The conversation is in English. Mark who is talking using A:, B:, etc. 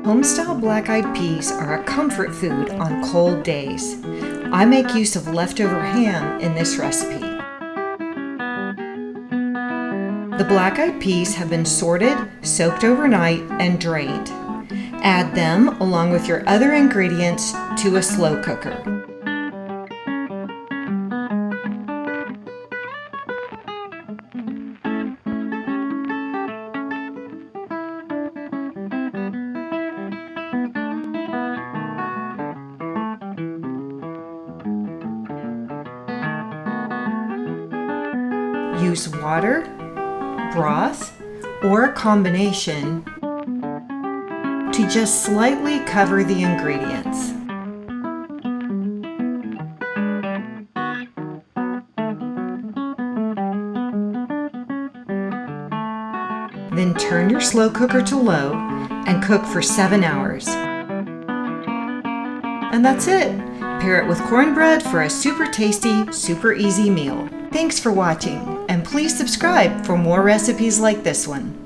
A: Homestyle black-eyed peas are a comfort food on cold days. I make use of leftover ham in this recipe. The black-eyed peas have been sorted, soaked overnight, and drained. Add them along with your other ingredients to a slow cooker. Use water, broth, or a combination to just slightly cover the ingredients. Then turn your slow cooker to low and cook for 7 hours. And that's it! Pair it with cornbread for a super tasty, super easy meal. Thanks for watching, and please subscribe for more recipes like this one.